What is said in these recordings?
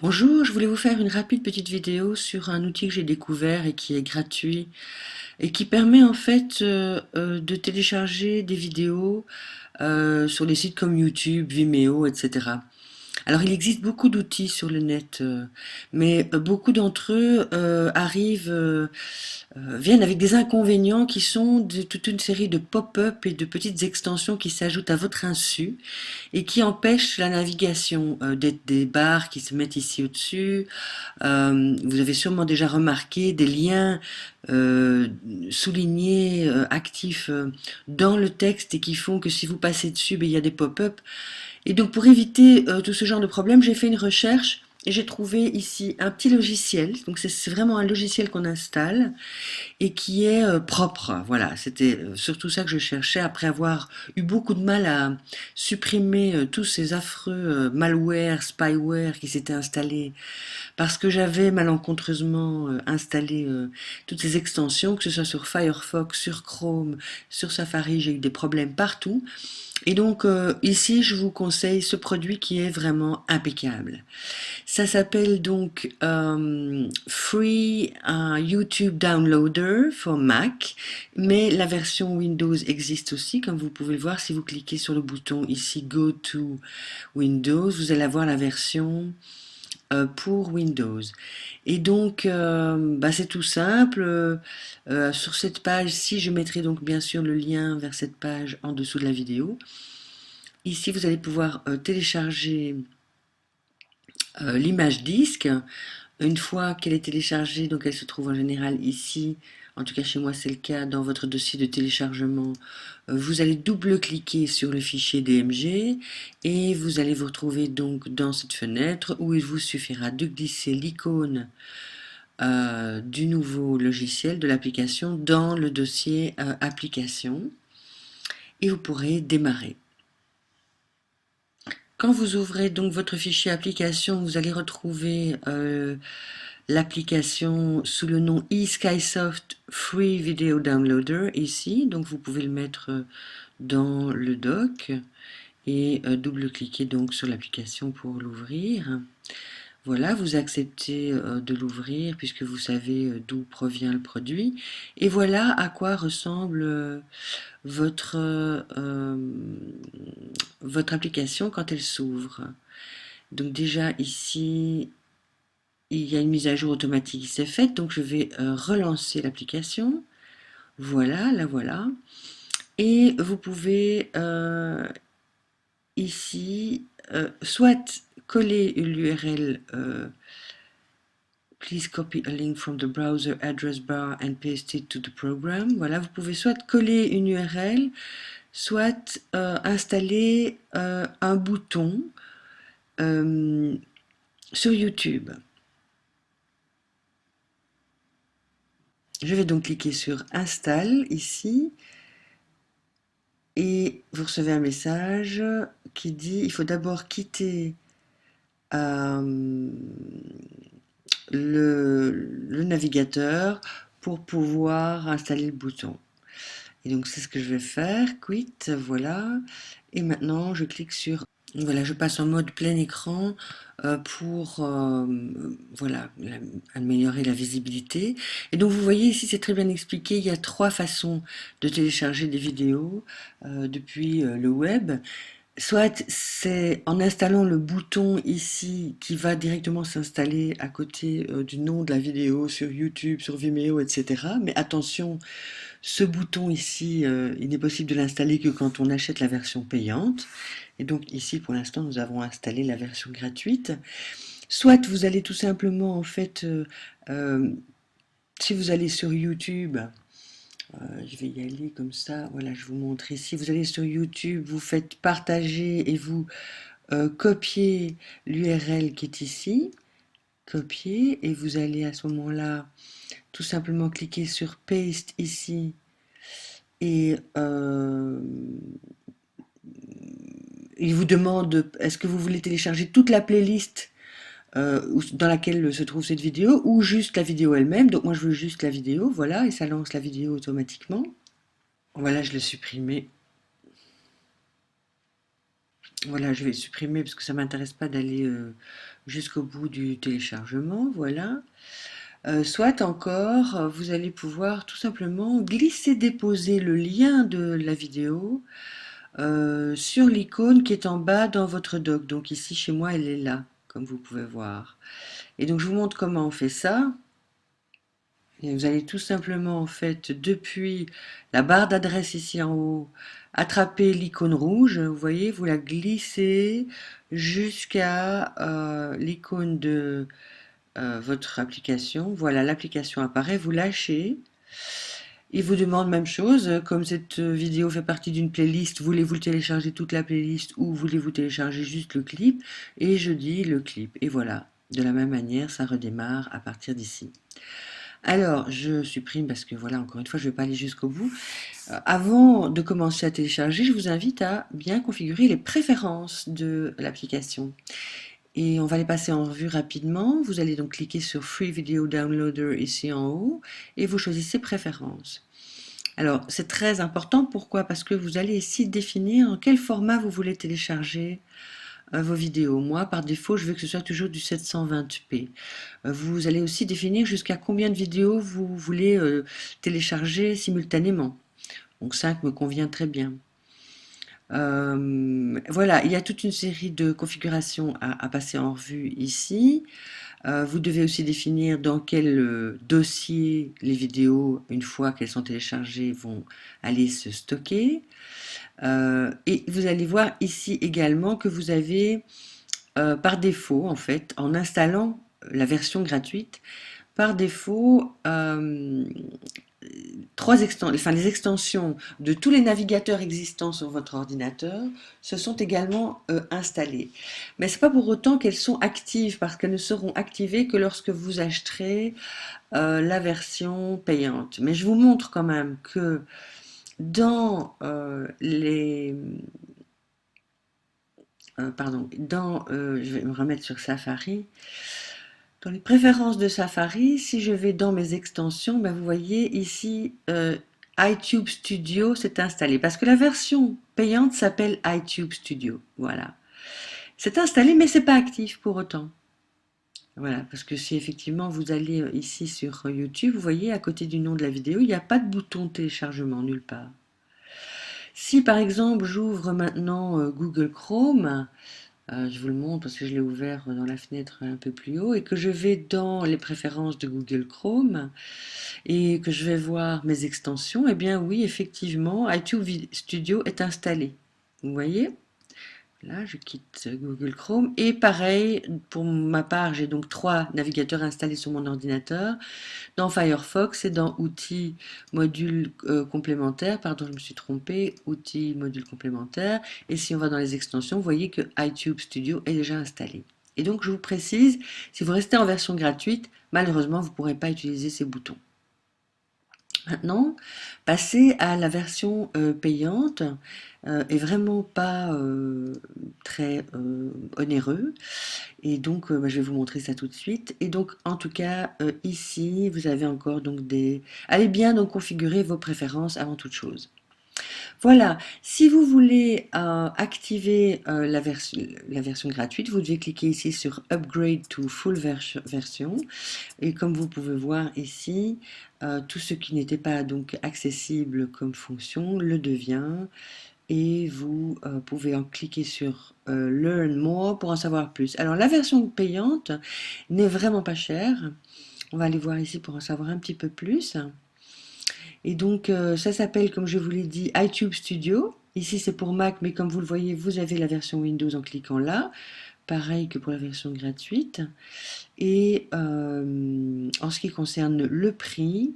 Bonjour, je voulais vous faire une rapide petite vidéo sur un outil que j'ai découvert et qui est gratuit et qui permet en fait de télécharger des vidéos sur les sites comme YouTube, Vimeo, etc. Alors il existe beaucoup d'outils sur le net, mais beaucoup d'entre eux viennent avec des inconvénients qui sont toute une série de pop-up et de petites extensions qui s'ajoutent à votre insu et qui empêchent la navigation, des barres qui se mettent ici au-dessus. Vous avez sûrement déjà remarqué des liens euh, soulignés, actifs dans le texte et qui font que si vous passez dessus, ben, il y a des pop-up. Et donc pour éviter tout ce genre de problème, j'ai fait une recherche et j'ai trouvé ici un petit logiciel. Donc c'est vraiment un logiciel qu'on installe et qui est propre. Voilà, c'était surtout ça que je cherchais après avoir eu beaucoup de mal à supprimer tous ces affreux malware, spyware qui s'étaient installés parce que j'avais malencontreusement installé toutes ces extensions, que ce soit sur Firefox, sur Chrome, sur Safari, j'ai eu des problèmes partout. Et donc ici, je vous conseille ce produit qui est vraiment impeccable. Ça s'appelle donc Free YouTube Downloader for Mac, mais la version Windows existe aussi, comme vous pouvez le voir si vous cliquez sur le bouton ici Go to Windows, vous allez avoir la version pour Windows. Et donc, bah, c'est tout simple. Sur cette page-ci, je mettrai donc bien sûr le lien vers cette page en dessous de la vidéo. Ici, vous allez pouvoir télécharger l'image disque. Une fois qu'elle est téléchargée, donc elle se trouve en général ici, en tout cas chez moi c'est le cas, dans votre dossier de téléchargement, vous allez double-cliquer sur le fichier DMG et vous allez vous retrouver donc dans cette fenêtre où il vous suffira de glisser l'icône du nouveau logiciel, de l'application, dans le dossier application et vous pourrez démarrer. Quand vous ouvrez donc votre fichier application, vous allez retrouver l'application sous le nom eSkysoft Free Video Downloader ici. Donc vous pouvez le mettre dans le dock et double-cliquer donc sur l'application pour l'ouvrir. Voilà, vous acceptez de l'ouvrir puisque vous savez d'où provient le produit. Et voilà à quoi ressemble votre, votre application quand elle s'ouvre. Donc déjà ici, il y a une mise à jour automatique qui s'est faite, donc je vais relancer l'application. Voilà, la voilà. Et vous pouvez ici soit coller l'URL Please copy a link from the browser address bar and paste it to the program. Voilà, vous pouvez soit coller une URL, soit installer un bouton euh, sur YouTube. Je vais donc cliquer sur Install ici et vous recevez un message qui dit il faut d'abord quitter euh, le navigateur pour pouvoir installer le bouton. Et donc c'est ce que je vais faire, quit, voilà. Et maintenant je clique sur, voilà, je passe en mode plein écran pour voilà, améliorer la visibilité. Et donc vous voyez ici, c'est très bien expliqué, il y a trois façons de télécharger des vidéos depuis le web. Soit c'est en installant le bouton ici qui va directement s'installer à côté du nom de la vidéo sur YouTube, sur Vimeo, etc. Mais attention, ce bouton ici, il n'est possible de l'installer que quand on achète la version payante. Et donc ici, pour l'instant, nous avons installé la version gratuite. Soit vous allez tout simplement, en fait, euh, si vous allez sur YouTube, je vais y aller comme ça, voilà, je vous montre ici. Vous allez sur YouTube, vous faites partager et vous copiez l'URL qui est ici. Copier et vous allez à ce moment-là tout simplement cliquer sur Paste ici et il vous demande est-ce que vous voulez télécharger toute la playlist dans laquelle se trouve cette vidéo ou juste la vidéo elle-même. Donc moi je veux juste la vidéo, voilà, et ça lance la vidéo automatiquement. Voilà, je l'ai supprimé. Voilà, je vais supprimer parce que ça m'intéresse pas d'aller jusqu'au bout du téléchargement, voilà. Soit encore, vous allez pouvoir tout simplement glisser-déposer le lien de la vidéo sur l'icône qui est en bas dans votre doc. Donc ici, chez moi, elle est là, comme vous pouvez voir. Et donc, je vous montre comment on fait ça. Et vous allez tout simplement, en fait, depuis la barre d'adresse ici en haut, attraper l'icône rouge. Vous voyez, vous la glissez jusqu'à l'icône de votre application. Voilà, l'application apparaît, vous lâchez. Il vous demande même chose, comme cette vidéo fait partie d'une playlist, voulez-vous télécharger toute la playlist ou voulez-vous télécharger juste le clip? Et je dis le clip. Et voilà, de la même manière, ça redémarre à partir d'ici. Alors, je supprime parce que voilà, encore une fois, je ne vais pas aller jusqu'au bout. Avant de commencer à télécharger, je vous invite à bien configurer les préférences de l'application. Et on va les passer en revue rapidement. Vous allez donc cliquer sur Free Video Downloader ici en haut et vous choisissez Préférences. Alors, c'est très important. Pourquoi? Parce que vous allez ici définir en quel format vous voulez télécharger vos vidéos. Moi, par défaut, je veux que ce soit toujours du 720p. Vous allez aussi définir jusqu'à combien de vidéos vous voulez télécharger simultanément. Donc 5 me convient très bien. Voilà, il y a toute une série de configurations à passer en revue ici. Vous devez aussi définir dans quel dossier les vidéos, une fois qu'elles sont téléchargées, vont aller se stocker. Et vous allez voir ici également que vous avez, par défaut, en fait, en installant la version gratuite, par défaut, les extensions de tous les navigateurs existants sur votre ordinateur se sont également installées. Mais ce n'est pas pour autant qu'elles sont actives, parce qu'elles ne seront activées que lorsque vous acheterez la version payante. Mais je vous montre quand même que dans je vais me remettre sur Safari. Dans les préférences de Safari, si je vais dans mes extensions, ben vous voyez ici iTube Studio s'est installé parce que la version payante s'appelle iTube Studio. Voilà. C'est installé mais c'est pas actif pour autant. Voilà, parce que si effectivement vous allez ici sur YouTube, vous voyez à côté du nom de la vidéo, il n'y a pas de bouton de téléchargement nulle part. Si par exemple j'ouvre maintenant Google Chrome, je vous le montre parce que je l'ai ouvert dans la fenêtre un peu plus haut et que je vais dans les préférences de Google Chrome et que je vais voir mes extensions, eh bien oui, effectivement, iTube Studio est installé. Vous voyez? Là, je quitte Google Chrome. Et pareil, pour ma part, j'ai donc 3 navigateurs installés sur mon ordinateur. Dans Firefox et dans Outils, modules complémentaires. Pardon, je me suis trompée. Outils, modules complémentaires. Et si on va dans les extensions, vous voyez que iTube Studio est déjà installé. Et donc, je vous précise, si vous restez en version gratuite, malheureusement, vous ne pourrez pas utiliser ces boutons. Maintenant, passer à la version payante est vraiment pas très onéreux. Et donc, je vais vous montrer ça tout de suite. Et donc, en tout cas, ici, vous avez encore donc des... Allez bien donc configurer vos préférences avant toute chose. Voilà, si vous voulez activer la version gratuite, vous devez cliquer ici sur Upgrade to Full Version. Et comme vous pouvez voir ici, tout ce qui n'était pas donc accessible comme fonction le devient. Et vous pouvez en cliquer sur Learn More pour en savoir plus. Alors la version payante n'est vraiment pas chère. On va aller voir ici pour en savoir un petit peu plus. Et donc, ça s'appelle, comme je vous l'ai dit, iTube Studio. Ici, c'est pour Mac, mais comme vous le voyez, vous avez la version Windows en cliquant là. Pareil que pour la version gratuite. Et en ce qui concerne le prix,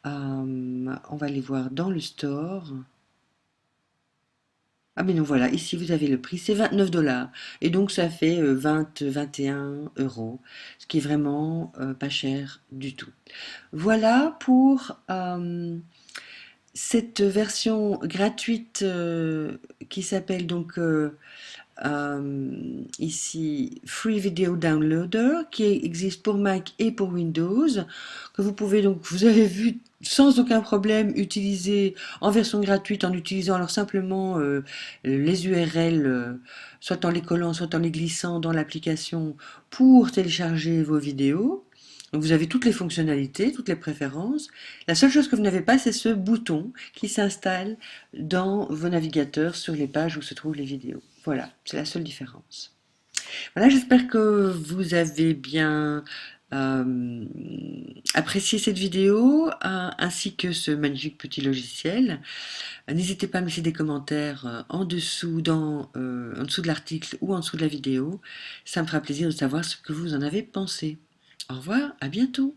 on va aller voir dans le store. Ah mais non, voilà, ici vous avez le prix, c'est 29 $. Et donc ça fait 21 euros, ce qui est vraiment pas cher du tout. Voilà pour cette version gratuite qui s'appelle donc ici Free Video Downloader, qui existe pour Mac et pour Windows, que vous pouvez donc, vous avez vu sans aucun problème utiliser en version gratuite en utilisant alors simplement les URL, soit en les collant, soit en les glissant dans l'application pour télécharger vos vidéos. Donc vous avez toutes les fonctionnalités, toutes les préférences. La seule chose que vous n'avez pas, c'est ce bouton qui s'installe dans vos navigateurs sur les pages où se trouvent les vidéos. Voilà, c'est la seule différence. Voilà, j'espère que vous avez bien euh, apprécié cette vidéo ainsi que ce magnifique petit logiciel. N'hésitez pas à me laisser des commentaires en dessous, en dessous de l'article ou en dessous de la vidéo. Ça me fera plaisir de savoir ce que vous en avez pensé. Au revoir, à bientôt.